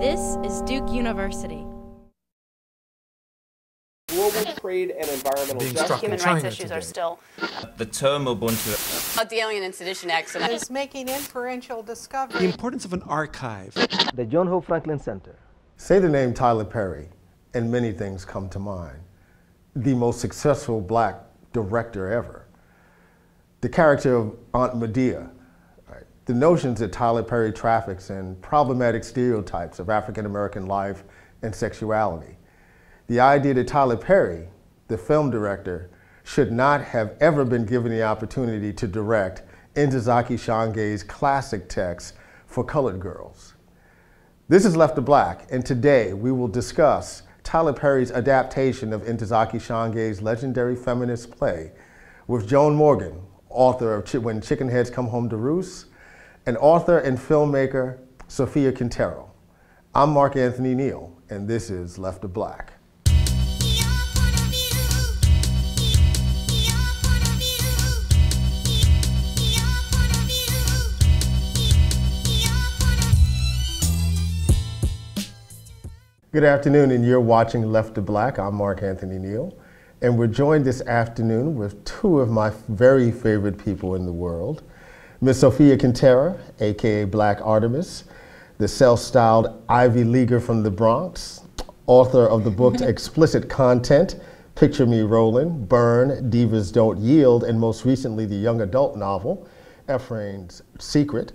This is Duke University. Global trade and environmental justice. Human rights issues are still. The term Ubuntu. About the Alien and Sedition Acts. Is making inferential discovery. The importance of an archive. The John Hope Franklin Center. Say the name Tyler Perry, and many things come to mind. The most successful black director ever. The character of Aunt Medea. Right? The notions that Tyler Perry traffics in problematic stereotypes of African American life and sexuality. The idea that Tyler Perry, the film director, should not have ever been given the opportunity to direct Ntozake Shange's classic text for colored girls. This is Left to Black, and today we will discuss Tyler Perry's adaptation of Ntozake Shange's legendary feminist play with Joan Morgan, author of When Chicken Heads Come Home to Roost, and author and filmmaker Sofia Quintero. I'm Mark Anthony Neal, and this is Left to Black. Good afternoon, and you're watching Left to Black. I'm Mark Anthony Neal, and we're joined this afternoon with two of my very favorite people in the world. Ms. Sofia Quintero, aka Black Artemis, the self-styled Ivy Leaguer from the Bronx, author of the books Explicit Content, Picture Me Rolling, Burn, Divas Don't Yield, and most recently the young adult novel, Ephraim's Secret,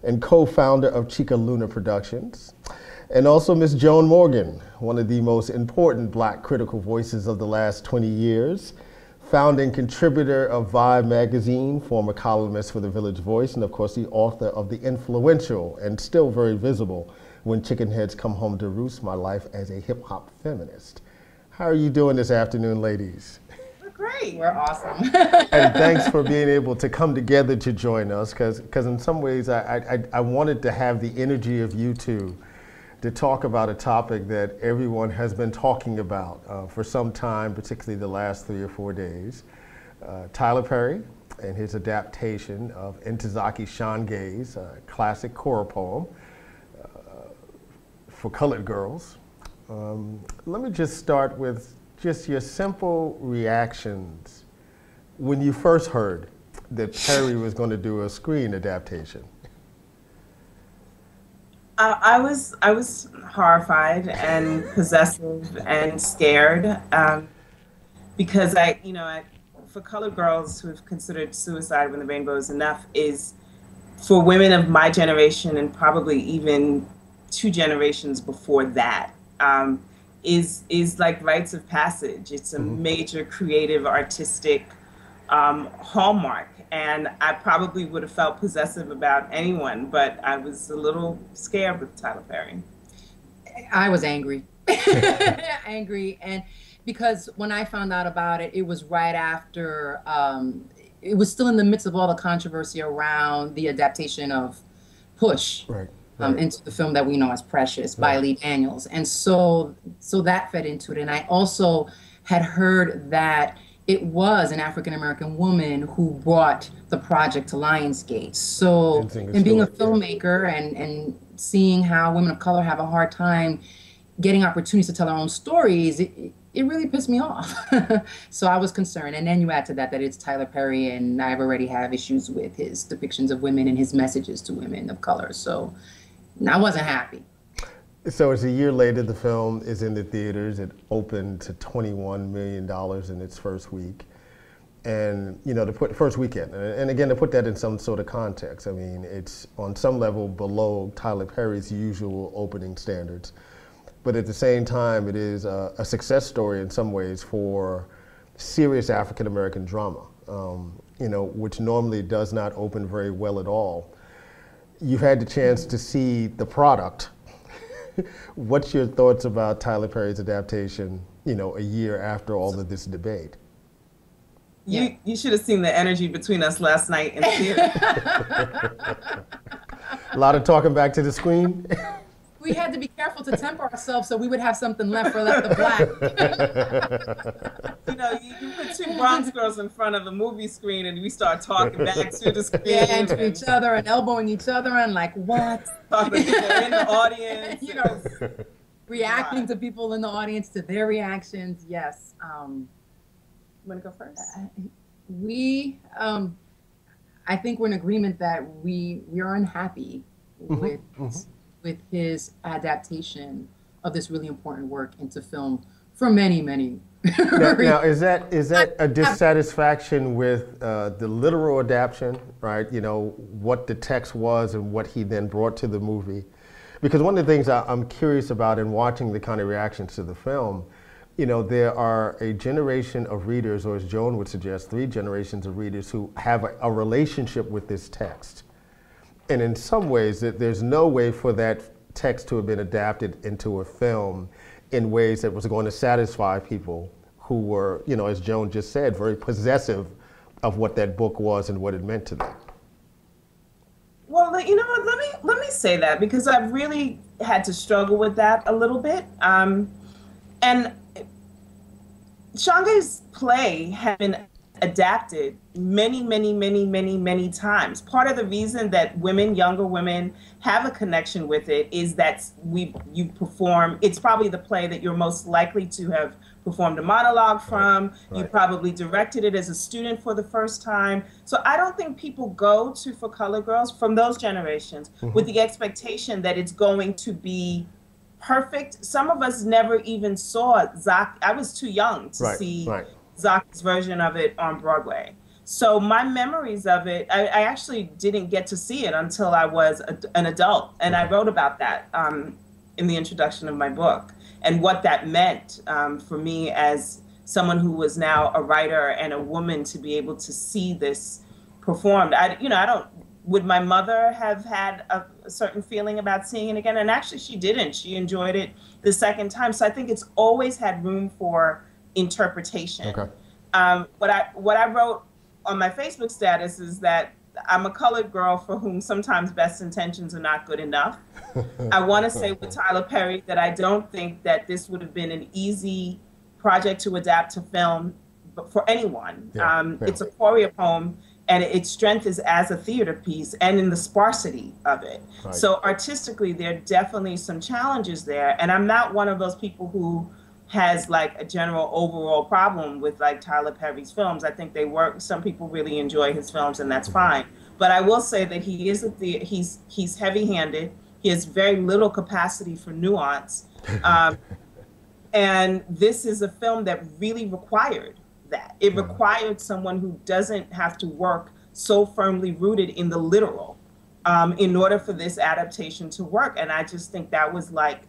and co-founder of Chica Luna Productions. And also Ms. Joan Morgan, one of the most important black critical voices of the last 20 years, founding contributor of Vibe magazine, former columnist for the Village Voice, and of course the author of the influential and still very visible When Chicken Heads Come Home to Roost, My Life as a Hip Hop Feminist. How are you doing this afternoon, ladies? We're great. We're awesome. And thanks for being able to come together to join us, because in some ways I wanted to have the energy of you two to talk about a topic that everyone has been talking about for some time, particularly the last 3 or 4 days. Tyler Perry and his adaptation of Ntozake Shange's classic choral poem for colored girls. Let me just start with just your simple reactions when you first heard that Perry was going to do a screen adaptation. I was horrified and possessive and scared because for colored girls who have considered suicide when the rainbow is enough is for women of my generation and probably even 2 generations before that is like rites of passage. It's a major creative artistic hallmark. And I probably would have felt possessive about anyone, but I was a little scared with Tyler Perry. I was angry. Angry. And because when I found out about it, it was right after, it was still in the midst of all the controversy around the adaptation of Push into the film that we know as Precious by Lee Daniels. And so that fed into it. And I also had heard that it was an African-American woman who brought the project to Lionsgate. So, and being a filmmaker and seeing how women of color have a hard time getting opportunities to tell their own stories, it really pissed me off. So I was concerned. And then you add to that it's Tyler Perry, and I've already have issues with his depictions of women and his messages to women of color. So I wasn't happy. So it's a year later, the film is in the theaters. It opened to $21 million in its first week. And, first weekend. And again, to put that in some sort of context, I mean, it's on some level below Tyler Perry's usual opening standards. But at the same time, it is a success story in some ways for serious African-American drama, which normally does not open very well at all. You've had the chance to see the product. What's your thoughts about Tyler Perry's adaptation, a year after all of this debate? You should have seen the energy between us last night in the theater. A lot of talking back to the screen? we had to be careful to temper ourselves so we would have something left for Left the Black. You know, you put two Bronx girls in front of the movie screen and we start talking back to the screen. Yeah, and to each other and elbowing each other and like, what? Talking to people in the audience. You know, reacting to people in the audience, to their reactions. Yes. You want to go first? I think we're in agreement that we are unhappy with his adaptation of this really important work into film for many now is that a dissatisfaction with the literal adaptation, right? You know, what the text was and what he then brought to the movie? Because one of the things I'm curious about in watching the kind of reactions to the film, you know, there are a generation of readers, or as Joan would suggest, 3 generations of readers who have a relationship with this text. And in some ways, there's no way for that text to have been adapted into a film in ways that was going to satisfy people who were, you know, as Joan just said, very possessive of what that book was and what it meant to them. Well, you know what, let me say that, because I've really had to struggle with that a little bit. And Shange's play had been adapted many times. Part of the reason that younger women have a connection with it is that you perform, it's probably the play that you're most likely to have performed a monologue from. Right. You probably directed it as a student for the first time. So I don't think people go to For Color Girls from those generations with the expectation that it's going to be perfect. Some of us never even saw Zaki. I was too young to see Zaki's version of it on Broadway. So my memories of it, I actually didn't get to see it until I was an adult. And I wrote about that in the introduction of my book and what that meant for me as someone who was now a writer and a woman to be able to see this performed. Would my mother have had a certain feeling about seeing it again? And actually she didn't. She enjoyed it the second time. So I think it's always had room for interpretation. Okay. What I wrote on my Facebook status is that I'm a colored girl for whom sometimes best intentions are not good enough. I want to say with Tyler Perry that I don't think that this would have been an easy project to adapt to film for anyone. It's a Poirier poem, and its strength is as a theater piece and in the sparsity of it. Right. So artistically, there are definitely some challenges there. And I'm not one of those people who has like a general overall problem with like Tyler Perry's films. I think they work. Some people really enjoy his films, and that's fine. But I will say that he is he's heavy-handed. He has very little capacity for nuance. And this is a film that really required that. It required someone who doesn't have to work so firmly rooted in the literal in order for this adaptation to work. And I just think that was like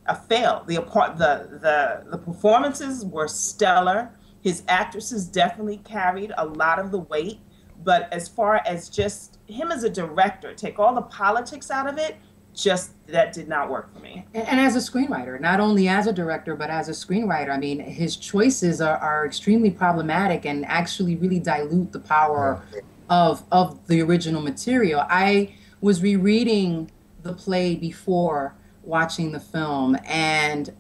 a fail. The performances were stellar. His actresses definitely carried a lot of the weight. But as far as just him as a director, take all the politics out of it, just that did not work for me. And as a screenwriter, not only as a director, but as a screenwriter, I mean, his choices are extremely problematic and actually really dilute the power of the original material. I was rereading the play before watching the film, and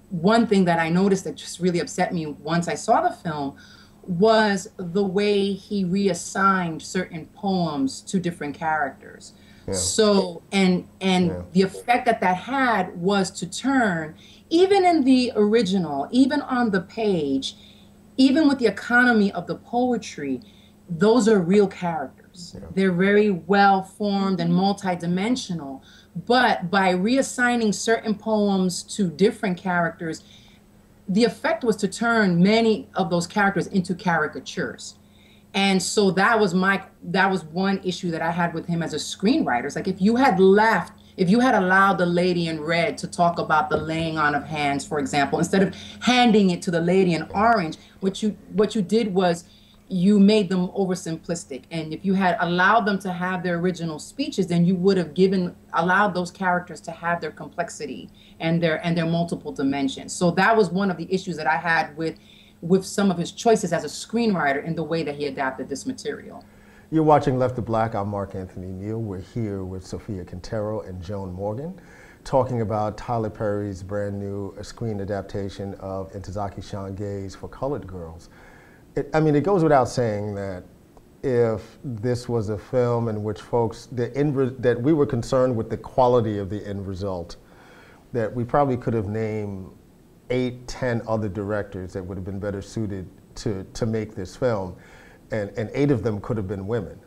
one thing that I noticed that just really upset me once I saw the film was the way he reassigned certain poems to different characters. So, and the effect that had was to turn, even in the original, even on the page, even with the economy of the poetry, those are real characters. They're very well formed and multidimensional, but by reassigning certain poems to different characters, the effect was to turn many of those characters into caricatures. And so that was one issue that I had with him as a screenwriter. It's like, if you had allowed the lady in red to talk about the laying on of hands, for example, instead of handing it to the lady in orange, what you did was you made them oversimplistic. And if you had allowed them to have their original speeches, then you would have allowed those characters to have their complexity and their multiple dimensions. So that was one of the issues that I had with some of his choices as a screenwriter in the way that he adapted this material. You're watching Left to Black. I'm Mark Anthony Neal. We're here with Sofia Quintero and Joan Morgan, talking about Tyler Perry's brand new screen adaptation of Ntozake Shange's For Colored Girls. It goes without saying that if this was a film in which that we were concerned with the quality of the end result, that we probably could have named 8, 10 other directors that would have been better suited to make this film. And 8 of them could have been women.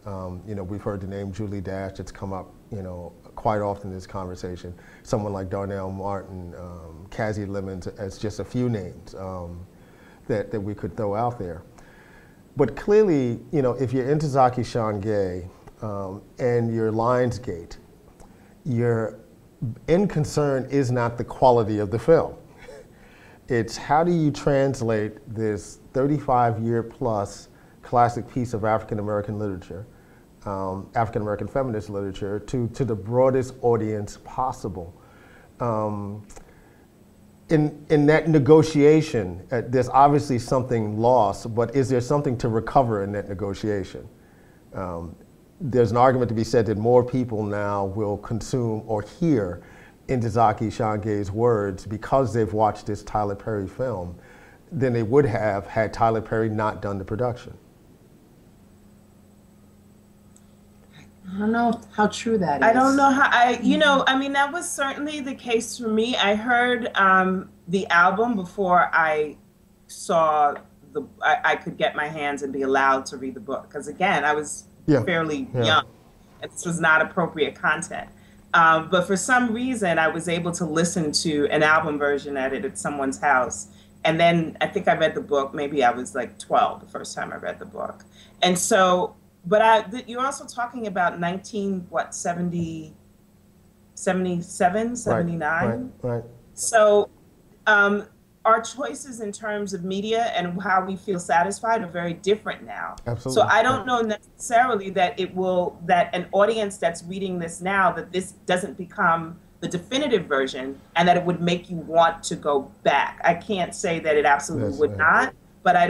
We've heard the name Julie Dash. It's come up, quite often in this conversation. Someone like Darnell Martin, Cassie Lemons, as just a few names that we could throw out there. But clearly, if you're Ntozake Shange and you're Lionsgate, your end concern is not the quality of the film. It's how do you translate this 35-year plus classic piece of African-American literature, African-American feminist literature, to the broadest audience possible. In that negotiation, there's obviously something lost, but is there something to recover in that negotiation? There's an argument to be said that more people now will consume or hear Ntozake Shange's words because they've watched this Tyler Perry film than they would have had Tyler Perry not done the production. I don't know how true that is. I don't know how, that was certainly the case for me. I heard the album before I saw I could get my hands and be allowed to read the book. Because again, I was fairly young and this was not appropriate content. But for some reason, I was able to listen to an album version at someone's house. And then I think I read the book, maybe I was like 12 the first time I read the book. And so, but you're also talking about 77, 79? Right. So our choices in terms of media and how we feel satisfied are very different now. Absolutely. So I don't know necessarily that that an audience that's reading this now, that this doesn't become the definitive version and that it would make you want to go back. I can't say that it absolutely would not, but I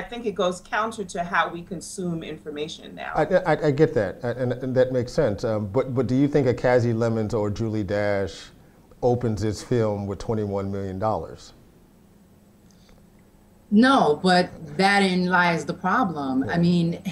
think it goes counter to how we consume information now. I get that, and that makes sense. But do you think a Cassie Lemons or Julie Dash opens this film with $21 million? No, but therein lies the problem. I mean,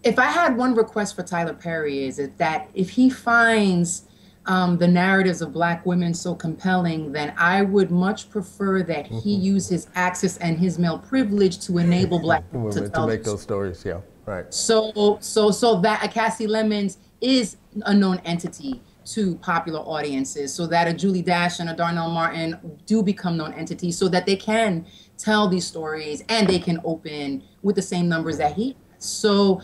if I had one request for Tyler Perry is that if he finds the narratives of Black women so compelling, then I would much prefer that he use his access and his male privilege to enable Black women to make those stories. Yeah, right. So that a Cassie Lemons is a known entity to popular audiences, so that a Julie Dash and a Darnell Martin do become known entities, so that they can tell these stories and they can open with the same numbers that he. So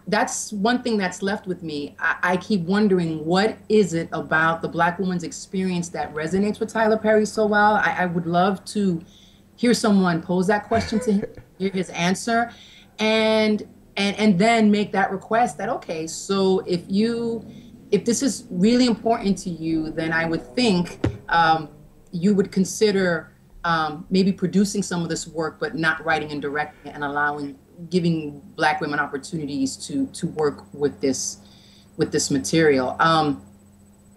that's one thing that's left with me. I keep wondering, what is it about the Black woman's experience that resonates with Tyler Perry so well? I would love to hear someone pose that question to him, hear his answer, and then make that request that, okay, so if this is really important to you, then I would think you would consider maybe producing some of this work, but not writing and directing and giving Black women opportunities to work with this material.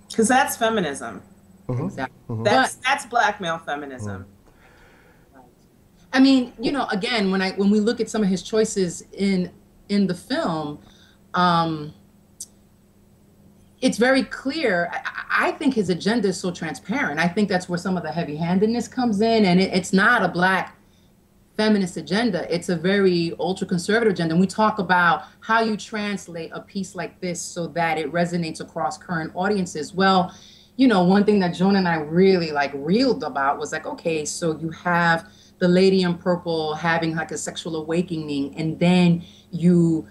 Because that's feminism. Exactly. That's Black male feminism. I mean, again, when we look at some of his choices in the film, it's very clear. I think his agenda is so transparent. I think that's where some of the heavy-handedness comes in, and it's not a Black feminist agenda. It's a very ultra-conservative agenda. And we talk about how you translate a piece like this so that it resonates across current audiences. Well, one thing that Joan and I really reeled about was okay, so you have the lady in purple having a sexual awakening, and then you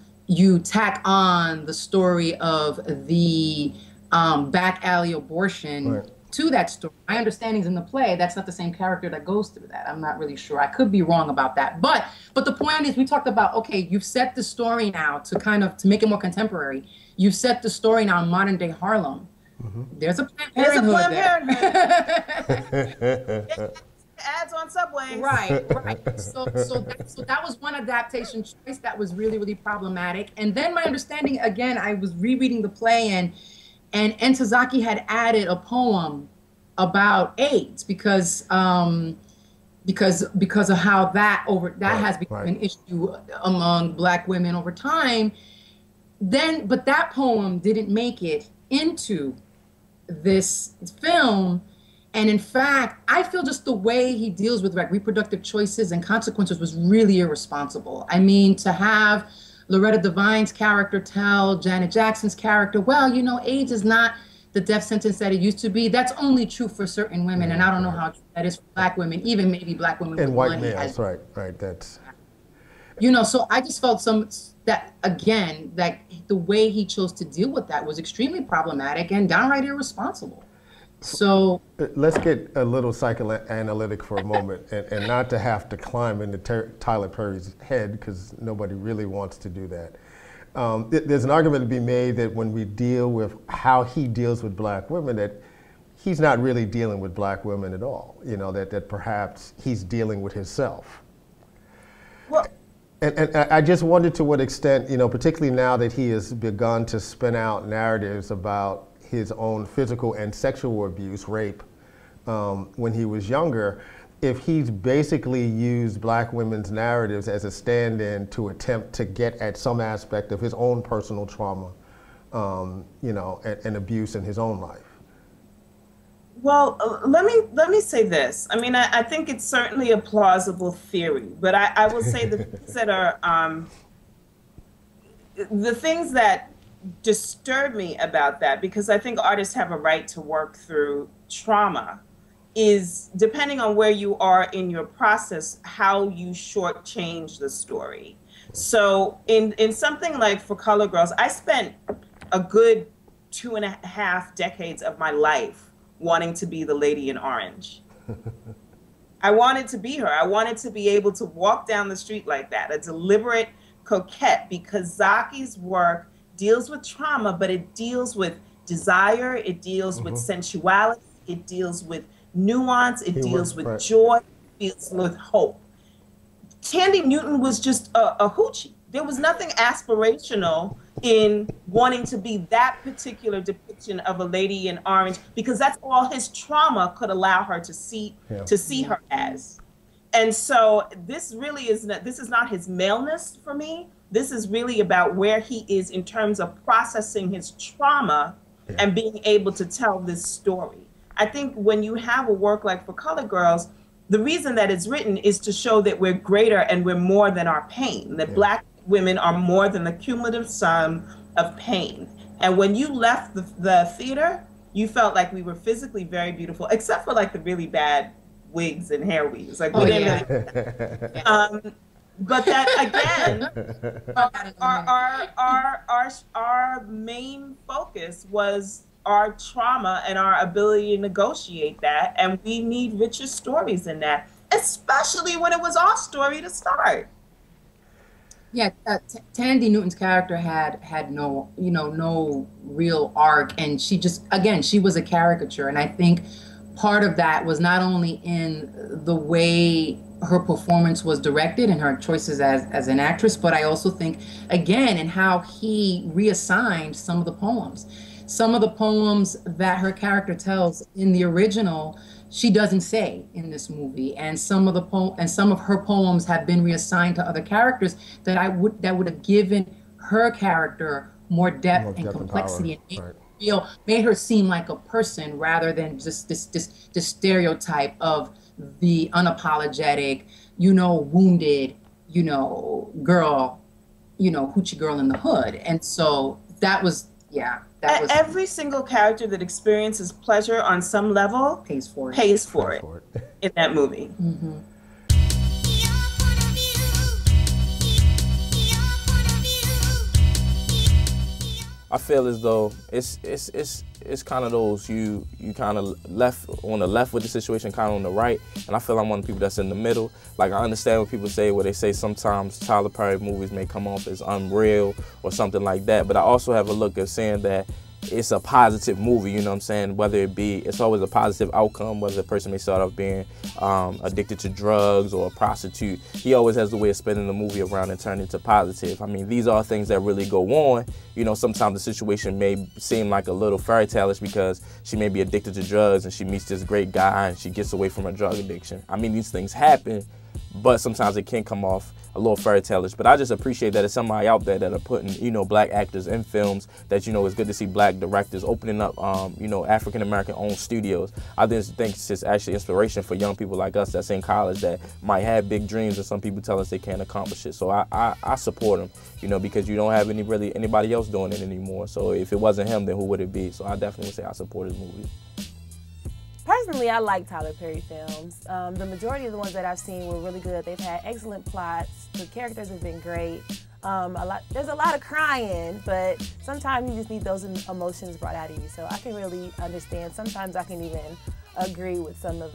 tack on the story of the back alley abortion to that story. My understanding is in the play, that's not the same character that goes through that. I'm not really sure. I could be wrong about that. But the point is, we talked about, okay, you've set the story now to make it more contemporary. You've set the story now in modern day Harlem. There's a Planned Parenthood there. ads on Subway. Right. So that was one adaptation choice that was really, really problematic. And then my understanding, again, I was rereading the play, and Ntozake had added a poem about AIDS because of how that has become an issue among Black women over time. But that poem didn't make it into this film. And in fact, I feel just the way he deals with reproductive choices and consequences was really irresponsible. I mean, to have Loretta Devine's character tell Janet Jackson's character, well, you know, AIDS is not the death sentence that it used to be. That's only true for certain women, and I don't know how true that is for Black women, even maybe Black women and with white money. males, right, that's... You know, so I just felt that the way he chose to deal with that was extremely problematic and downright irresponsible. So let's get a little psychoanalytic for a moment, and not to have to climb into Tyler Perry's head, because nobody really wants to do that. There's an argument to be made that when we deal with how he deals with Black women, that he's not really dealing with Black women at all. You know, that perhaps he's dealing with himself. Well, and I just wondered to what extent, you know, particularly now that he has begun to spin out narratives about his own physical and sexual abuse, rape, when he was younger, if he's basically used Black women's narratives as a stand-in to attempt to get at some aspect of his own personal trauma, you know, and abuse in his own life. Well, let me say this. I mean, I think it's certainly a plausible theory, but I will say the things that are the things that disturb me about that, because I think artists have a right to work through trauma, is depending on where you are in your process, how you shortchange the story. So in something like For Color Girls, I spent a good 2.5 decades of my life wanting to be the lady in orange. I wanted to be her. I wanted to be able to walk down the street like that, a deliberate coquette, because Zaki's work deals with trauma, but it deals with desire, it deals with sensuality, it deals with nuance, it deals with joy, it deals with hope. Tandy Newton was just a hoochie. There was nothing aspirational in wanting to be that particular depiction of a lady in orange, because that's all his trauma could allow her to see her as. And so this really is not his maleness for me. This is really about where he is in terms of processing his trauma and being able to tell this story. I think when you have a work like For Color Girls, the reason that it's written is to show that we're greater and we're more than our pain, that Black women are more than the cumulative sum of pain. And when you left the theater, you felt like we were physically very beautiful, except for like the really bad wigs and hair weaves. Like, we didn't really, but that again, our main focus was our trauma and our ability to negotiate that, and we need richer stories in that, especially when it was our story to start. Yeah, Tandy Newton's character had no real arc, and she was a caricature, and I think part of that was not only in the way her performance was directed and her choices as an actress, but I also think, again, in how he reassigned some of the poems. Some of the poems that her character tells in the original, she doesn't say in this movie, and some of her poems have been reassigned to other characters that would have given her character more depth and complexity, and made her seem like a person rather than just this stereotype of the unapologetic, wounded, girl, hoochie girl in the hood. And so that was. Every single character that experiences pleasure on some level pays for it in that movie. Mm-hmm. I feel as though it's kind of those you kind of left on the left with the situation, kind of on the right, and I feel I'm one of the people that's in the middle. Like, I understand what people say, where they say sometimes Tyler Perry movies may come off as unreal or something like that, but I also have a look at saying that it's a positive movie, you know what I'm saying? Whether it be, it's always a positive outcome, whether the person may start off being addicted to drugs or a prostitute. He always has the way of spinning the movie around and turning it positive. I mean, these are things that really go on. You know, sometimes the situation may seem like a little fairy tale-ish because she may be addicted to drugs and she meets this great guy and she gets away from her drug addiction. I mean, these things happen, but sometimes it can come off a little fairy tale-ish. But I just appreciate that there's somebody out there that are putting, you know, black actors in films, that, you know, it's good to see black directors opening up, you know, African-American owned studios. I just think it's just actually inspiration for young people like us that's in college that might have big dreams and some people tell us they can't accomplish it. So I support them, you know, because you don't have anybody else doing it anymore. So if it wasn't him, then who would it be? So I definitely would say I support his movie. Personally, I like Tyler Perry films. The majority of the ones that I've seen were really good. They've had excellent plots. The characters have been great. There's a lot of crying, but sometimes you just need those emotions brought out of you. So I can really understand. Sometimes I can even agree with some of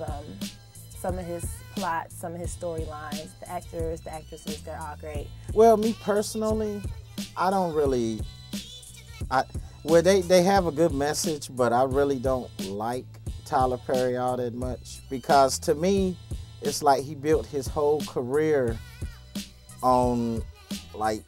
his plots, some of his storylines. The actors, the actresses, they're all great. Well, me personally, I don't really. Well, they have a good message, but I really don't like Tyler Perry all that much, because to me it's like he built his whole career on like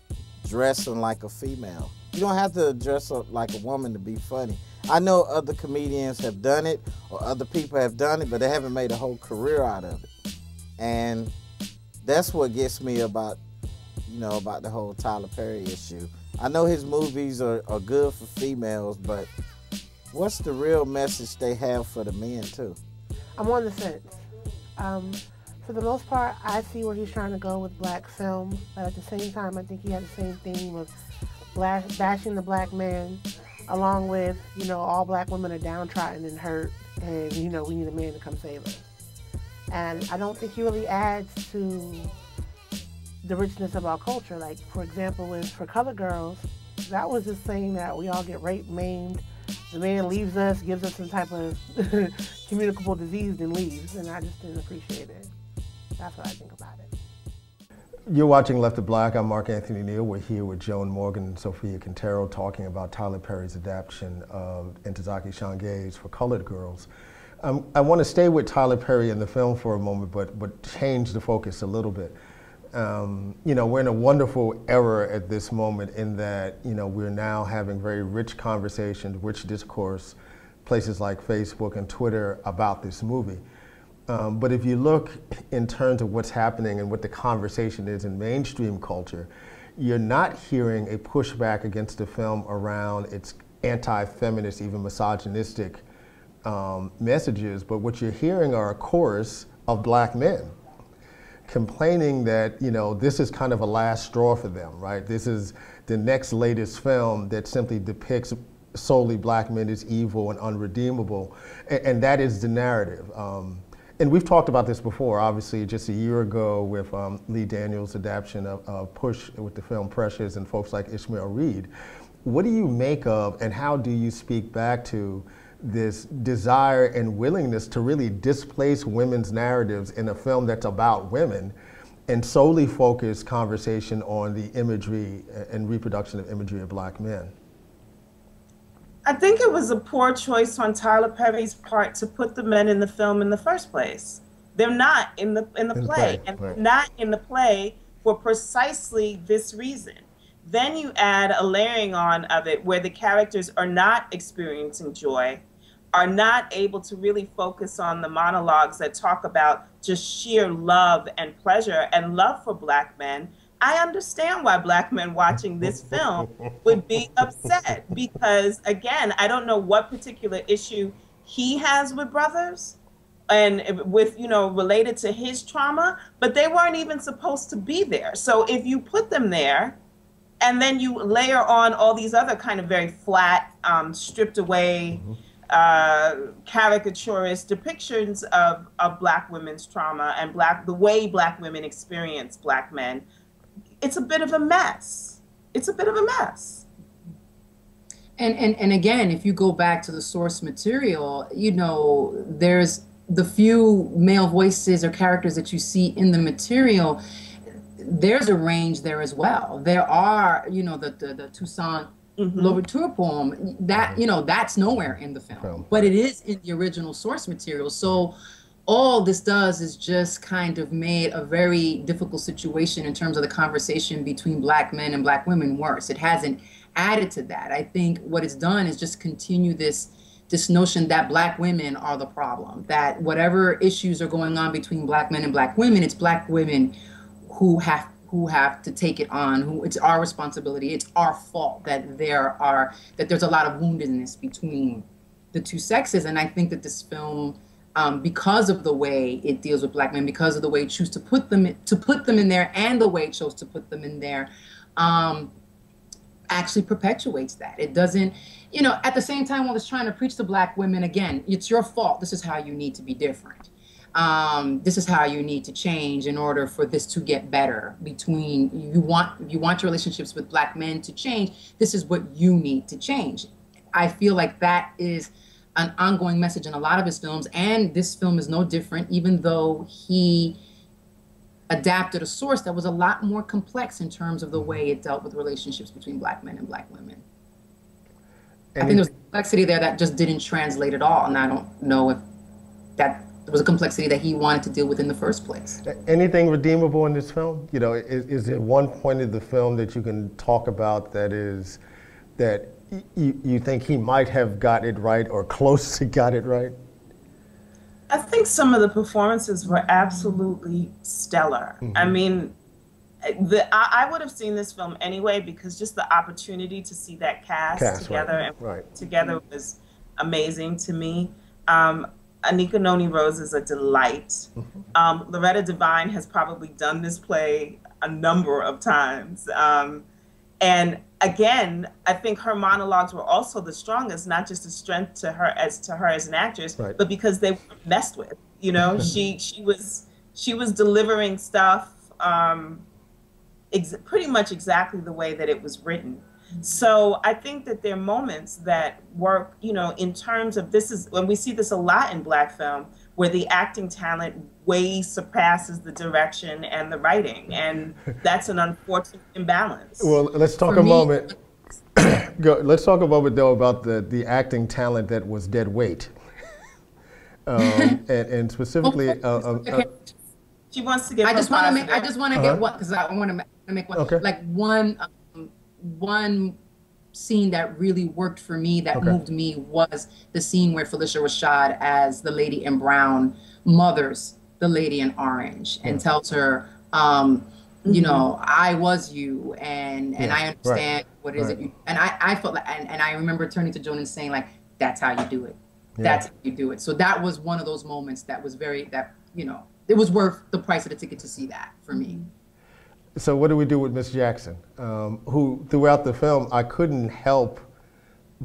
dressing like a female. You don't have to dress up like a woman to be funny. I know other comedians have done it or other people have done it, but they haven't made a whole career out of it. And that's what gets me about, you know, about the whole Tyler Perry issue. I know his movies are good for females, but what's the real message they have for the men, too? I'm on the fence. For the most part, I see where he's trying to go with black film, but at the same time, I think he had the same theme of bashing the black man, along with, you know, all black women are downtrodden and hurt, and, you know, we need a man to come save us. And I don't think he really adds to the richness of our culture. Like, for example, for Colored Girls, that was just saying that we all get raped, maimed, the man leaves us, gives us some type of communicable disease, and leaves, and I just didn't appreciate it. That's what I think about it. You're watching Left of Black. I'm Mark Anthony Neal. We're here with Joan Morgan and Sofia Quintero talking about Tyler Perry's adaptation of Ntozake Shange's For Colored Girls. I want to stay with Tyler Perry in the film for a moment, but change the focus a little bit. You know, we're in a wonderful era at this moment in that, you know, we're now having very rich conversations, rich discourse, places like Facebook and Twitter about this movie. But if you look in terms of what's happening and what the conversation is in mainstream culture, you're not hearing a pushback against the film around its anti-feminist, even misogynistic messages, but what you're hearing are a chorus of black men complaining that, you know, this is kind of a last straw for them, right? This is the next latest film that simply depicts solely black men as evil and unredeemable, and that is the narrative. And we've talked about this before, obviously, just a year ago with Lee Daniels' adaptation of Push with the film Precious and folks like Ishmael Reed. What do you make of, and how do you speak back to this desire and willingness to really displace women's narratives in a film that's about women and solely focus conversation on the imagery and reproduction of imagery of black men? I think it was a poor choice on Tyler Perry's part to put the men in the film in the first place. They're not in the play, and right. Not in the play for precisely this reason. Then you add a layering on of it where the characters are not experiencing joy, are not able to really focus on the monologues that talk about just sheer love and pleasure and love for black men. I understand why black men watching this film would be upset because, again, I don't know what particular issue he has with brothers and with, you know, related to his trauma, but they weren't even supposed to be there. So if you put them there and then you layer on all these other kind of very flat, stripped away, caricaturist depictions of black women's trauma and the way black women experience black men, it's a bit of a mess. It's a bit of a mess. And again, if you go back to the source material, you know, there's the few male voices or characters that you see in the material, there's a range there as well. There are, you know, the Toussaint L'Ouverture poem, that, you know, that's nowhere in the film, but it is in the original source material. So all this does is just kind of made a very difficult situation in terms of the conversation between Black men and Black women worse. It hasn't added to that. I think what it's done is just continue this notion that Black women are the problem, that whatever issues are going on between Black men and Black women, it's Black women who have to take it on, it's our responsibility, it's our fault that there's a lot of woundedness between the two sexes. And I think that this film, because of the way it deals with Black men, because of the way it chose to put them in there, and the way it chose to put them in there, actually perpetuates that. It doesn't, you know, at the same time while it's trying to preach to Black women, again, it's your fault. This is how you need to be different. This is how you need to change in order for this to get better. Between you want your relationships with Black men to change. This is what you need to change. I feel like that is an ongoing message in a lot of his films, and this film is no different, even though he adapted a source that was a lot more complex in terms of the way it dealt with relationships between Black men and Black women. I think there's complexity there that just didn't translate at all, and I don't know if that was a complexity that he wanted to deal with in the first place. Anything redeemable in this film? You know, is there one point of the film that you can talk about that you think he might have got it right or close to got it right? I think some of the performances were absolutely stellar. I mean, I would have seen this film anyway, because just the opportunity to see that cast together together was amazing to me. Anika Noni Rose is a delight. Loretta Devine has probably done this play a number of times. And again, I think her monologues were also the strongest, not just a strength to her as an actress, but because they were messed with. You know, she was delivering stuff pretty much exactly the way that it was written. So I think that there are moments that work, you know, in terms of when we see this a lot in Black film, where the acting talent way surpasses the direction and the writing, and that's an unfortunate imbalance. Well, let's talk a moment. Let's talk a moment though about the acting talent that was dead weight, and specifically. She wants to get. I just want to get one, because I want to make one. Okay. Like one scene that really worked for me, that moved me, was the scene where Phylicia Rashad as the lady in brown mothers the lady in orange and tells her, you know, I was you, and I understand what is it you, and I felt like, and I remember turning to Joan and saying, like, that's how you do it. That's how you do it. So that was one of those moments that was you know, it was worth the price of the ticket to see that for me. So what do we do with Miss Jackson, who throughout the film I couldn't help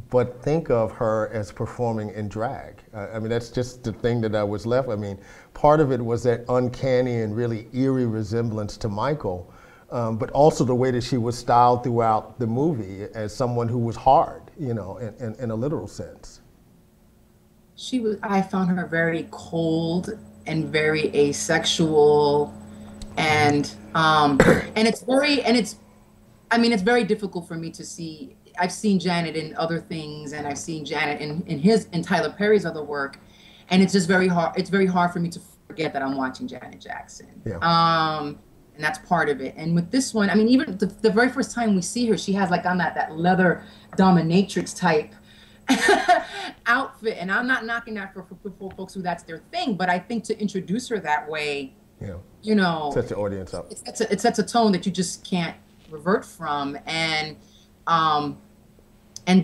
but think of her as performing in drag? I mean, that's just the thing that I was left. I mean, part of it was that uncanny and really eerie resemblance to Michael, but also the way that she was styled throughout the movie as someone who was hard, you know, in a literal sense. I found her very cold and very asexual, and it's very difficult for me to see. I've seen Janet in other things, and I've seen Janet in Tyler Perry's other work, and it's just very hard. It's very hard for me to forget that I'm watching Janet Jackson. And that's part of it. And with this one, I mean, even the very first time we see her, she has like on that leather dominatrix type outfit, and I'm not knocking that for folks who that's their thing, but I think to introduce her that way, you know, sets the audience up. It sets a tone that you just can't revert from, and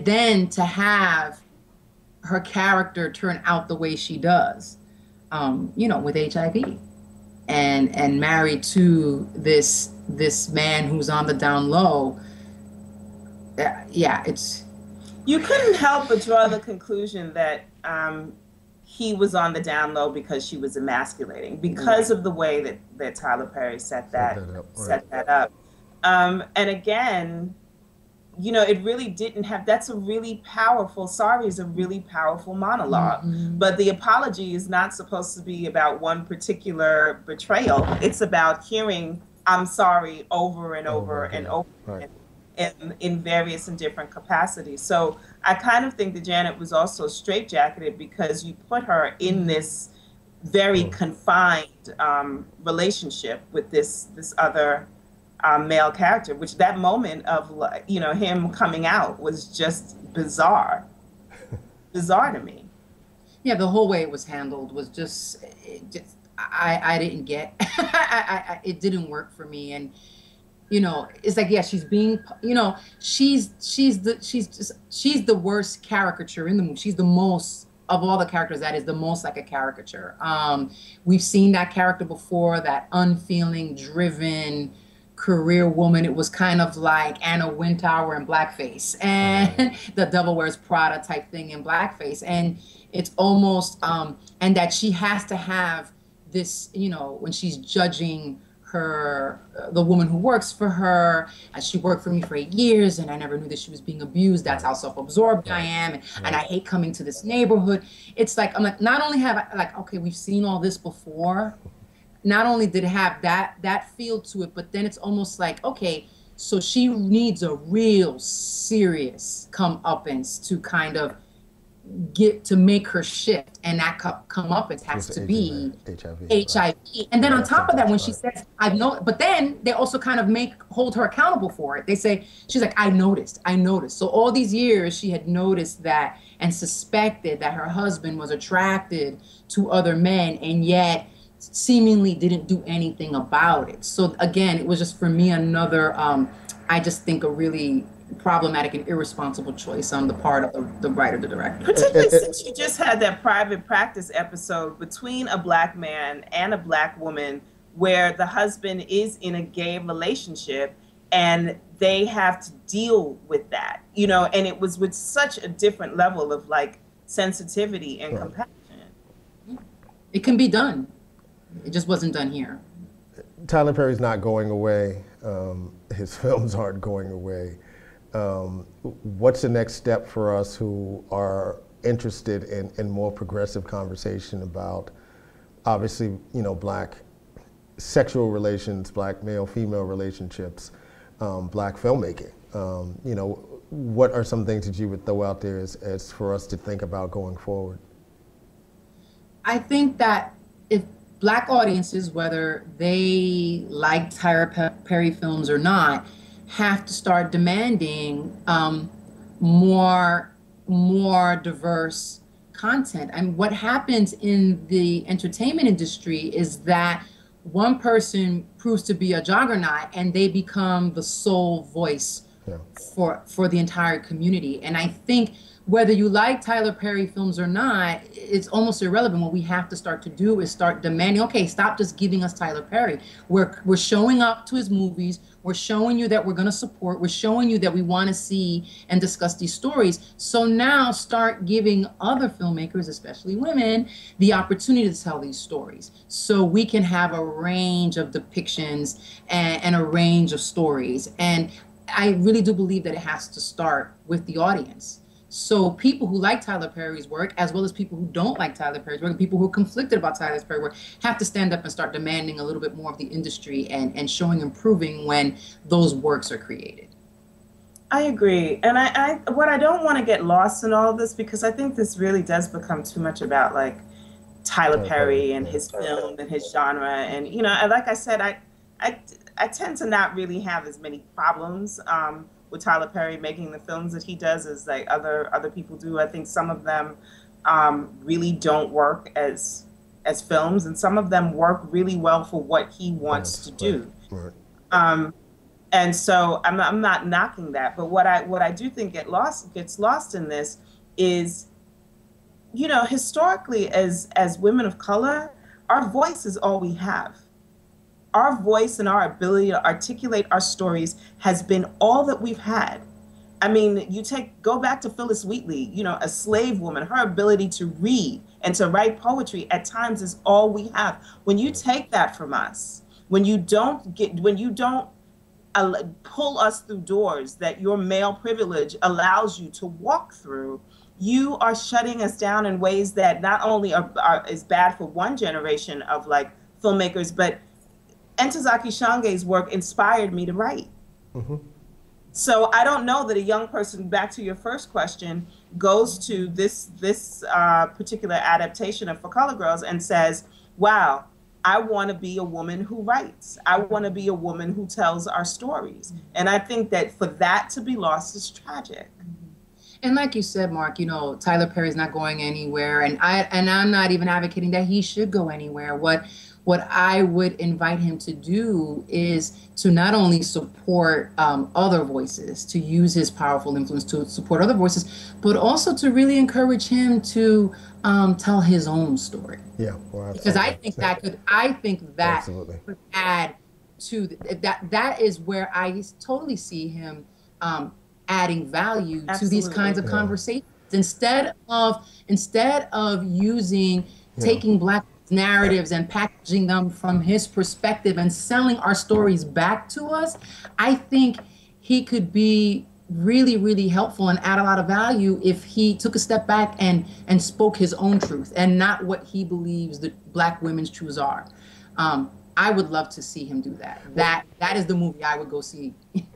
then to have her character turn out the way she does, you know, with HIV, and married to this man who's on the down low. It's. You couldn't help but draw the conclusion that he was on the down low because she was emasculating, because of the way that Tyler Perry set that up. And again, you know, it really didn't have, that's a really powerful, Sorry is a really powerful monologue. But the apology is not supposed to be about one particular betrayal. It's about hearing, I'm sorry, over and over and over again. in various and different capacities. So I kind of think that Janet was also straitjacketed because you put her in this very confined relationship with this other male character, which that moment of, you know, him coming out was just bizarre. Bizarre to me. Yeah, the whole way it was handled was just I didn't get. It didn't work for me, and you know, it's like, yeah, she's being, you know, she's the worst caricature in the movie. She's the most of all the characters, that is the most like a caricature. We've seen that character before, that unfeeling, driven career woman. It was kind of like Anna Wintour in blackface, and the Devil Wears Prada type thing in blackface. And it's almost, and that she has to have this, you know, when she's judging her, the woman who works for her, and she worked for me for 8 years and I never knew that she was being abused. That's how self-absorbed I am, and I hate coming to this neighborhood. It's like, I'm like, not only have I, like, okay, we've seen all this before, not only did it have that feel to it, but then it's almost like, okay, so she needs a real serious comeuppance to kind of get to make her shift, and that comeuppance has to be HIV. And then on top of that, when she says, "I've known," but then they also kind of hold her accountable for it. They say, she's like, I noticed. So all these years she had noticed that and suspected that her husband was attracted to other men, and yet seemingly didn't do anything about it. So again, it was just, for me, another, I just think, a really problematic and irresponsible choice on the part of the writer, the director. Particularly since you just had that private practice episode between a black man and a black woman where the husband is in a gay relationship and they have to deal with that, you know, and it was with such a different level of like sensitivity and compassion. It can be done. It just wasn't done here. Tyler Perry's not going away. His films aren't going away. What's the next step for us who are interested in more progressive conversation about, obviously, you know, black sexual relations, black male-female relationships, black filmmaking? You know, what are some things that you would throw out there as for us to think about going forward? I think that if black audiences, whether they like Tyler Perry films or not, have to start demanding more diverse content. And what happens in the entertainment industry is that one person proves to be a juggernaut and they become the sole voice for the entire community. And I think whether you like Tyler Perry films or not, it's almost irrelevant. What we have to start to do is start demanding, okay, stop just giving us Tyler Perry. We're showing up to his movies. We're showing you that we're going to support. We're showing you that we want to see and discuss these stories. So now start giving other filmmakers, especially women, the opportunity to tell these stories. So we can have a range of depictions and a range of stories. And I really do believe that it has to start with the audience. So people who like Tyler Perry's work, as well as people who don't like Tyler Perry's work, and people who are conflicted about Tyler Perry's work, have to stand up and start demanding a little bit more of the industry and showing and proving when those works are created. I agree. And what I don't want to get lost in all of this, because I think this really does become too much about like Tyler Perry and his film and his genre. And, you know, like I said, I tend to not really have as many problems with Tyler Perry making the films that he does as like other people do. I think some of them really don't work as films, and some of them work really well for what he wants to do. And so I'm not knocking that, but what I do think gets lost in this is, you know, historically as women of color, our voice is all we have. Our voice and our ability to articulate our stories has been all that we've had. I mean, go back to Phyllis Wheatley, you know, a slave woman, her ability to read and to write poetry at times is all we have. When you take that from us, when you don't pull us through doors that your male privilege allows you to walk through, you are shutting us down in ways that not only is bad for one generation of like filmmakers, but Ntozake Shange's work inspired me to write. So I don't know that a young person, back to your first question, goes to this particular adaptation of For Color Girls and says, wow, I want to be a woman who writes. I want to be a woman who tells our stories. And I think that for that to be lost is tragic. And like you said, Mark, you know, Tyler Perry's not going anywhere, and I'm not even advocating that he should go anywhere. What I would invite him to do is to not only support other voices, to use his powerful influence to support other voices, but also to really encourage him to tell his own story. Yeah, well, because I think that could add to that. That is where I totally see him adding value to these kinds of conversations instead of using taking Black narratives and packaging them from his perspective and selling our stories back to us. I think he could be really, really helpful and add a lot of value if he took a step back and spoke his own truth and not what he believes that Black women's truths are. I would love to see him do that. That is the movie I would go see.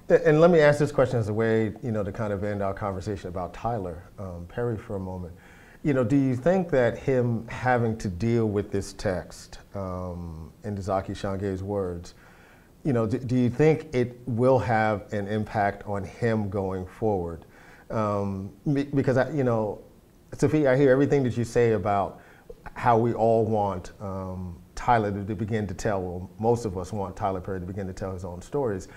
And let me ask this question as a way, you know, to kind of end our conversation about Tyler Perry for a moment. You know, do you think that him having to deal with this text, in Ntozake Shange's words, you know, do you think it will have an impact on him going forward? Because, you know, Sophia, I hear everything that you say about how we all want Tyler to begin to tell, well, most of us want Tyler Perry to begin to tell his own stories.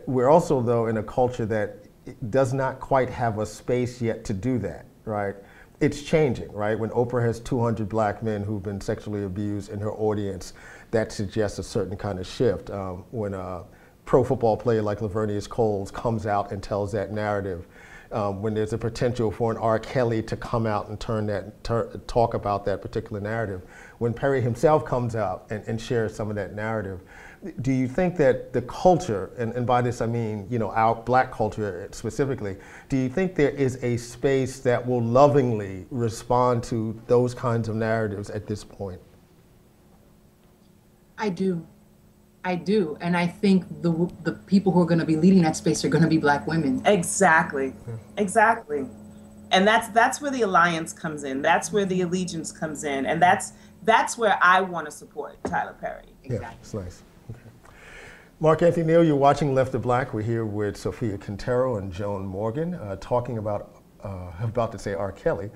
We're also, though, in a culture that does not quite have a space yet to do that, right? It's changing, right? When Oprah has 200 Black men who've been sexually abused in her audience, that suggests a certain kind of shift. When a pro football player like Lavernius Coles comes out and tells that narrative, when there's a potential for an R. Kelly to come out and talk about that particular narrative, when Perry himself comes out and shares some of that narrative, do you think that the culture, and by this I mean, you know, our Black culture specifically, do you think there is a space that will lovingly respond to those kinds of narratives at this point? I do. And I think the people who are going to be leading that space are going to be Black women. Exactly. Exactly. And that's where the alliance comes in. That's where the allegiance comes in. And that's where I want to support Tyler Perry. Exactly. Yeah, it's nice. Mark Anthony Neal, you're watching Left of Black. We're here with Sofia Quintero and Joan Morgan talking about, I'm about to say R. Kelly,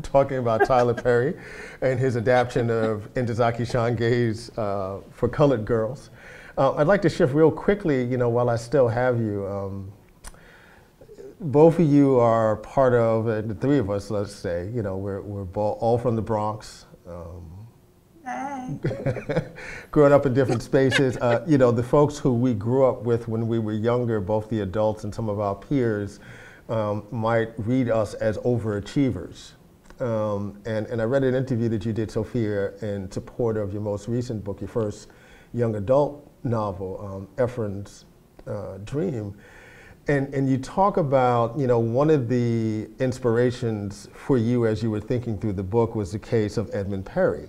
talking about Tyler Perry and his adaptation of Ntozake Shange's For Colored Girls. I'd like to shift real quickly, you know, while I still have you. Both of you are part of, the three of us, let's say, you know, we're all from the Bronx. Growing up in different spaces, you know, the folks who we grew up with when we were younger, both the adults and some of our peers, might read us as overachievers. And I read an interview that you did, Sophia, in support of your most recent book, your first young adult novel, Ephraim's Dream. And you talk about, you know, one of the inspirations for you as you were thinking through the book was the case of Edmund Perry.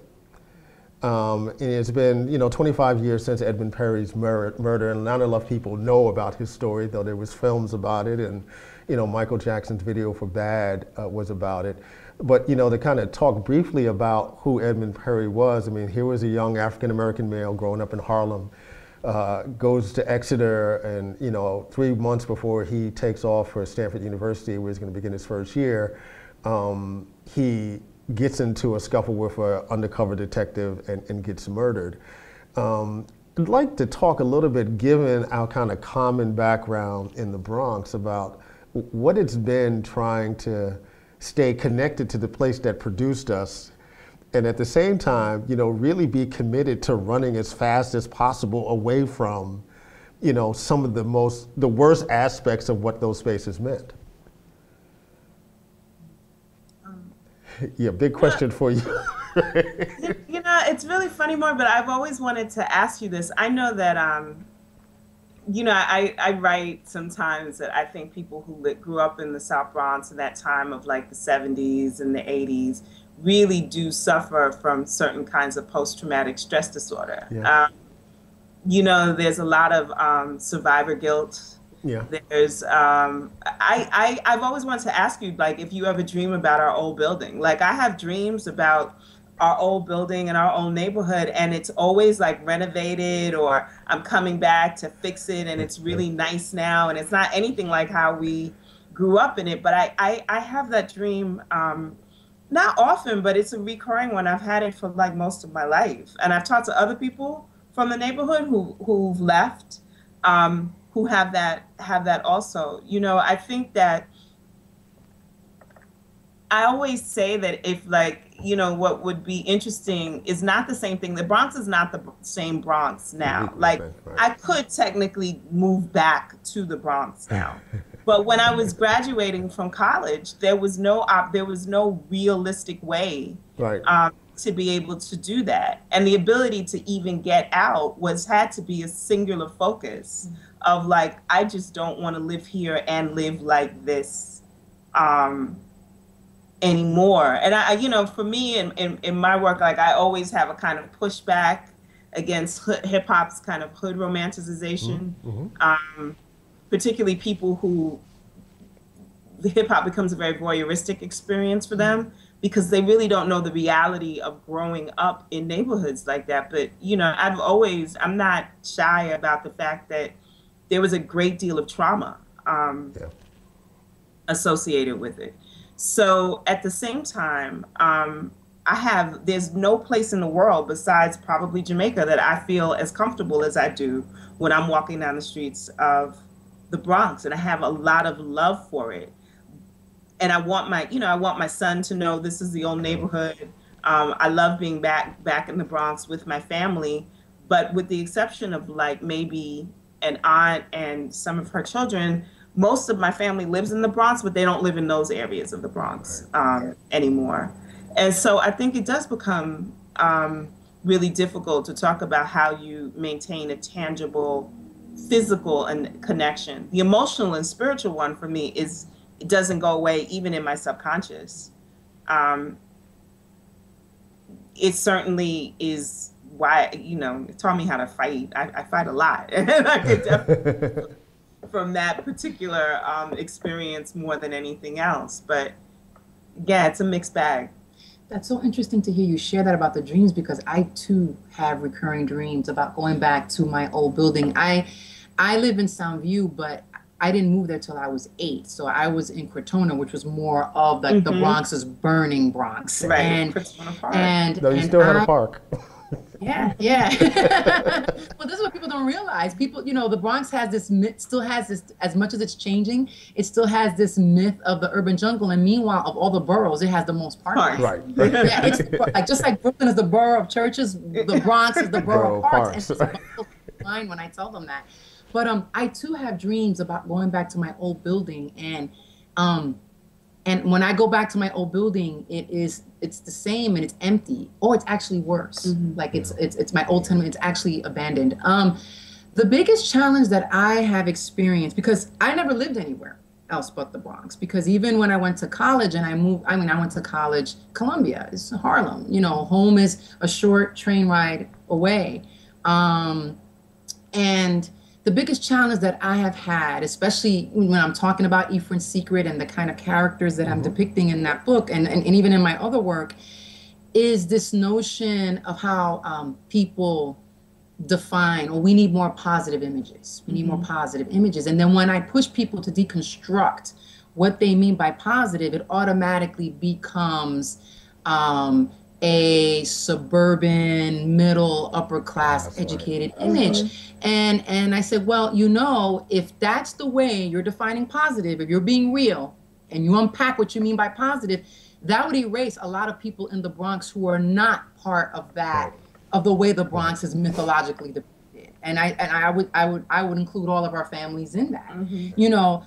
And it's been, you know, 25 years since Edmund Perry's murder, and not enough people know about his story, though there was films about it, and, you know, Michael Jackson's video for Bad was about it. But, you know, to kind of talk briefly about who Edmund Perry was, I mean, here was a young African-American male growing up in Harlem, goes to Exeter, and, you know, 3 months before he takes off for Stanford University, where he's going to begin his first year, he gets into a scuffle with an undercover detective and gets murdered. I'd like to talk a little bit, given our kind of common background in the Bronx, about what it's been trying to stay connected to the place that produced us, and at the same time, you know, really be committed to running as fast as possible away from, you know, some of the worst aspects of what those spaces meant. Yeah, big question for you. You know, it's really funny, Mark, but I've always wanted to ask you this. I know that, you know, I write sometimes that I think people who grew up in the South Bronx in that time of like the 70s and the 80s really do suffer from certain kinds of post-traumatic stress disorder. Yeah. You know, there's a lot of survivor guilt. Yeah. There's I've always wanted to ask you, like, if you ever dream about our old building. Like, I have dreams about our old building and our old neighborhood, and it's always like renovated, or I'm coming back to fix it and it's really nice now, and it's not anything like how we grew up in it. But I have that dream, not often, but it's a recurring one. I've had it for like most of my life, and I've talked to other people from the neighborhood who've left, who have that also. You know, I think that I always say that if, like, you know, what would be interesting is not the same thing. The Bronx is not the same Bronx now. Like, I could technically move back to the Bronx now. But when I was graduating from college, there was no realistic way to be able to do that. And the ability to even get out had to be a singular focus of, like, I just don't want to live here and live like this anymore. And I, you know, for me in my work, like, I always have a kind of pushback against hip hop's kind of hood romanticization, particularly people who the hip hop becomes a very voyeuristic experience for them, because they really don't know the reality of growing up in neighborhoods like that. But, you know, I'm not shy about the fact that there was a great deal of trauma associated with it. So at the same time, there's no place in the world besides probably Jamaica that I feel as comfortable as I do when I'm walking down the streets of the Bronx, and I have a lot of love for it. And I want my son to know this is the old neighborhood. I love being back in the Bronx with my family, but with the exception of, like, maybe an aunt and some of her children, most of my family lives in the Bronx, but they don't live in those areas of the Bronx anymore. And so I think it does become really difficult to talk about how you maintain a tangible physical and connection. The emotional and spiritual one for me it doesn't go away even in my subconscious. It certainly is why, you know, it taught me how to fight. I fight a lot. And I could definitely from that particular experience more than anything else. But yeah, it's a mixed bag. That's so interesting to hear you share that about the dreams, because I too have recurring dreams about going back to my old building. I live in Soundview, but I didn't move there till I was 8. So I was in Crotona, which was more of like the Bronx's burning Bronx. Right. And no, you still had a park. Yeah. Well, this is what people don't realize. People, you know, the Bronx has this myth, still has this, as much as it's changing, it still has this myth of the urban jungle. And meanwhile, of all the boroughs, it has the most parks. Right. Yeah, it's like, just like Brooklyn is the borough of churches, the Bronx is the borough of parks. And it's fine when I tell them that. But I too have dreams about going back to my old building, and when I go back to my old building, it's the same and it's empty, or it's actually worse. Like it's my old tenement, it's actually abandoned. The biggest challenge that I have experienced, because I never lived anywhere else but the Bronx, because even when I went to college and I went to college, Columbia, it's Harlem. You know, home is a short train ride away, and the biggest challenge that I have had, especially when I'm talking about Ephraim's Secret and the kind of characters that I'm depicting in that book, and even in my other work, is this notion of how people define, or we need more positive images. We need more positive images. And then when I push people to deconstruct what they mean by positive, it automatically becomes a suburban, middle, upper class educated image. And I said, well, you know, if that's the way you're defining positive, if you're being real and you unpack what you mean by positive, that would erase a lot of people in the Bronx who are not part of that, of the way the Bronx is mythologically depicted. And I would include all of our families in that. You know,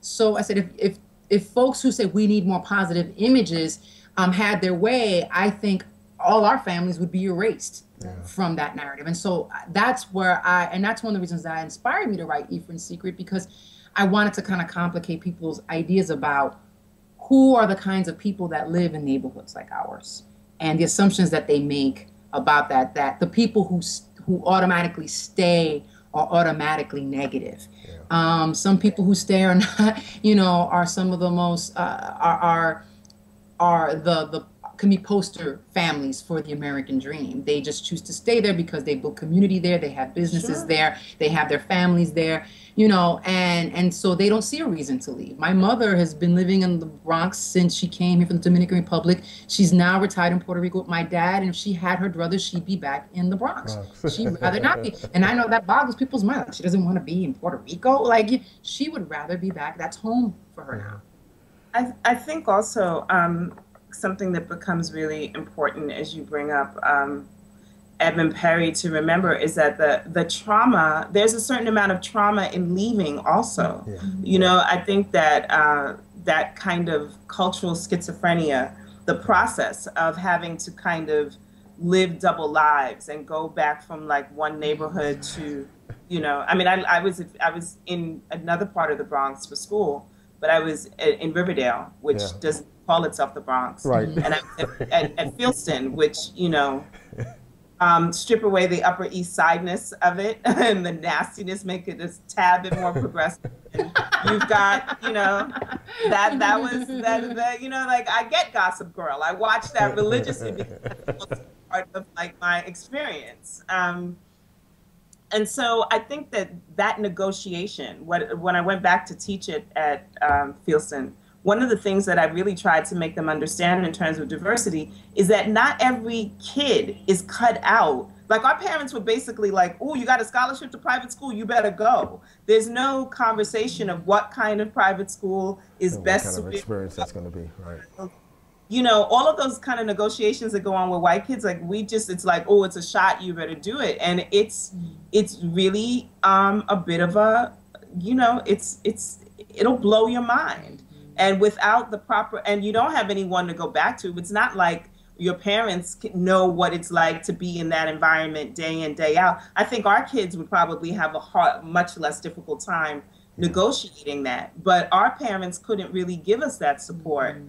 so I said, if folks who say we need more positive images had their way, I think all our families would be erased from that narrative. And so that's where that's one of the reasons that inspired me to write Ephraim's Secret, because I wanted to kind of complicate people's ideas about who are the kinds of people that live in neighborhoods like ours, and the assumptions that they make about that the people who automatically stay are automatically negative. Some people who stay are not, you know, are some of the most are the can be poster families for the American dream. They just choose to stay there because they build community there, they have businesses there, they have their families there, you know, and so they don't see a reason to leave. My mother has been living in the Bronx since she came here from the Dominican Republic. She's now retired in Puerto Rico with my dad, and if she had her druthers, she'd be back in the Bronx. She'd rather not be. And I know that boggles people's mind. Like, she doesn't want to be in Puerto Rico. Like, she would rather be back. That's home for her now. I think also something that becomes really important as you bring up Edmund Perry to remember is that the trauma, there's a certain amount of trauma in leaving also. You know, I think that that kind of cultural schizophrenia, the process of having to kind of live double lives and go back from like one neighborhood to, you know, I mean, I was in another part of the Bronx for school, but I was in Riverdale, which doesn't call itself the Bronx. Right. And I was at Fieldston, which, you know, strip away the Upper East Sideness of it and the nastiness, make it a tad bit more progressive. And you've got, you know, that was, you know, like, I get Gossip Girl. I watch that religiously because that's part of, like, my experience. And so I think that negotiation, when I went back to teach it at Fieldston, one of the things that I really tried to make them understand in terms of diversity is that not every kid is cut out. Like, our parents were basically like, oh, you got a scholarship to private school, you better go. There's no conversation of what kind of private school is best. What kind of experience that's going to be, right? You know, all of those kind of negotiations that go on with white kids, like, it's like, oh, it's a shot, you better do it. And it's really a bit of a, you know, it'll blow your mind. And without the proper, and you don't have anyone to go back to, it's not like your parents know what it's like to be in that environment day in, day out. I think our kids would probably have a much less difficult time negotiating that. But our parents couldn't really give us that support.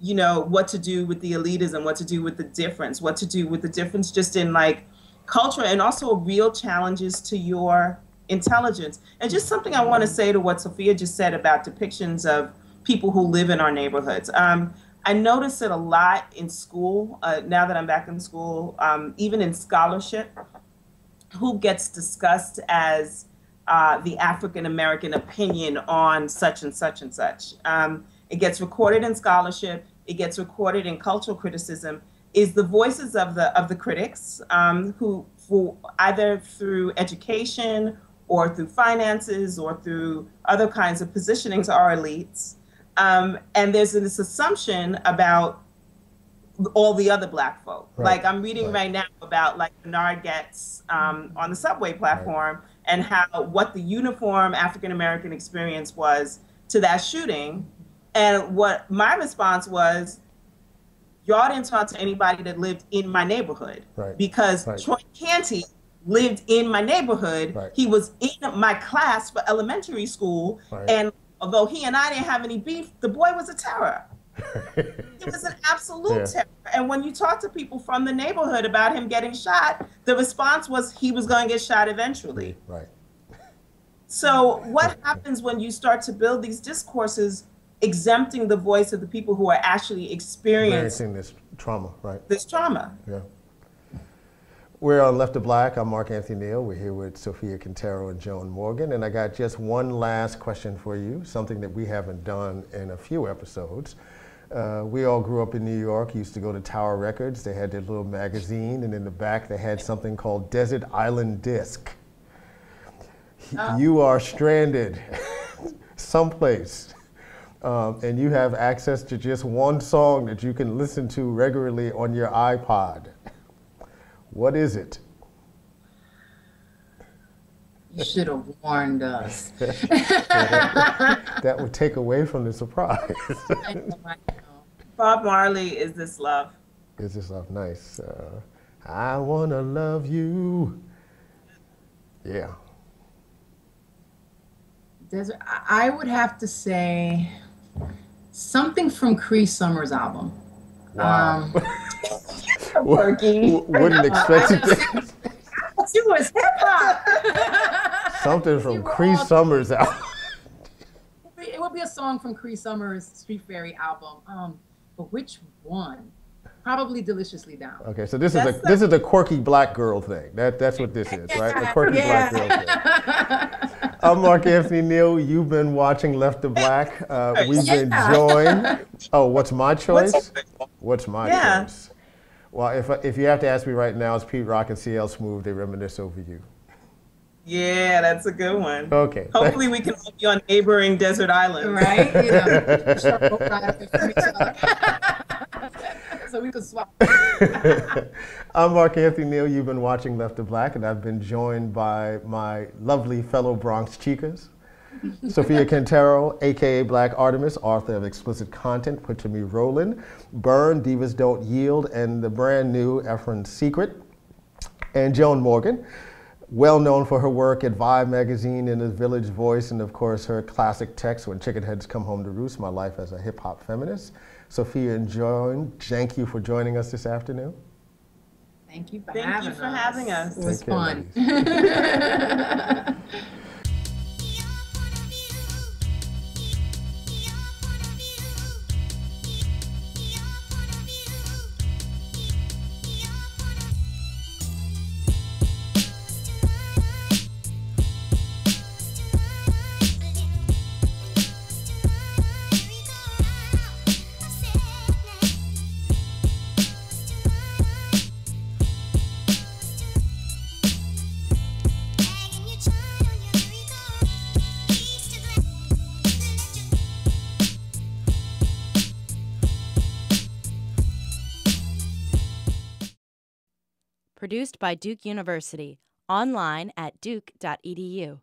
You know, what to do with the elitism, what to do with the difference, what to do with the difference just in, like, culture, and also real challenges to your intelligence. And just something I want to say to what Sofia just said about depictions of people who live in our neighborhoods. I notice it a lot in school, now that I'm back in school, even in scholarship, who gets discussed as the African-American opinion on such and such and such. It gets recorded in scholarship, it gets recorded in cultural criticism, is the voices of the critics who either through education or through finances or through other kinds of positionings are elites. And there's this assumption about all the other Black folk. Right. Like, I'm reading right now about, like, Bernard Getz on the subway platform and what the uniform African-American experience was to that shooting. And what my response was, y'all didn't talk to anybody that lived in my neighborhood. Right. Because Troy Canty lived in my neighborhood. Right. He was in my class for elementary school. Right. And although he and I didn't have any beef, the boy was a terror. He was an absolute terror. And when you talk to people from the neighborhood about him getting shot, the response was he was going to get shot eventually. Right. So what happens when you start to build these discourses exempting the voice of the people who are actually experiencing this trauma, right? This trauma. Yeah. We're on Left of Black. I'm Mark Anthony Neal. We're here with Sofia Quintero and Joan Morgan. And I got just one last question for you, something that we haven't done in a few episodes. We all grew up in New York, used to go to Tower Records. They had their little magazine, and in the back they had something called Desert Island Disc. You are stranded someplace, and you have access to just one song that you can listen to regularly on your iPod. What is it? You should have warned us. That would take away from the surprise. I know. Bob Marley, Is This Love? Is This Love? Nice. I wanna love you. Yeah. I would have to say something from Cree Summer's album. Wow. Wouldn't expect it. you was hip hop. Something from Cree Summers out. It would be a song from Cree Summers' Street Fairy album. But which one? Probably Deliciously Down. Okay, so this is a quirky black girl thing. That's what this is, right? The quirky black girl thing. I'm Mark Anthony Neal. You've been watching Left to Black. We've been joined. Oh, what's my choice? What's my choice? Well, if you have to ask me right now, it's Pete Rock and CL Smooth. They reminisce over you. Yeah, that's a good one. Okay. Hopefully we can all be on neighboring desert islands. Right? So we could swap. I'm Mark Anthony Neal. You've been watching Left to Black, and I've been joined by my lovely fellow Bronx chicas. Sofia Quintero, a.k.a. Black Artemis, author of explicit content, Put Me Rollin', Burn, Divas Don't Yield, and the brand new Efren's Secret. And Joan Morgan, well known for her work at Vibe magazine and The Village Voice, and of course her classic text, When Chicken Heads Come Home to Roost, My Life as a Hip Hop Feminist. Sofia and Joan, thank you for joining us this afternoon. Thank you for having us. It was fun. Produced by Duke University. Online at duke.edu.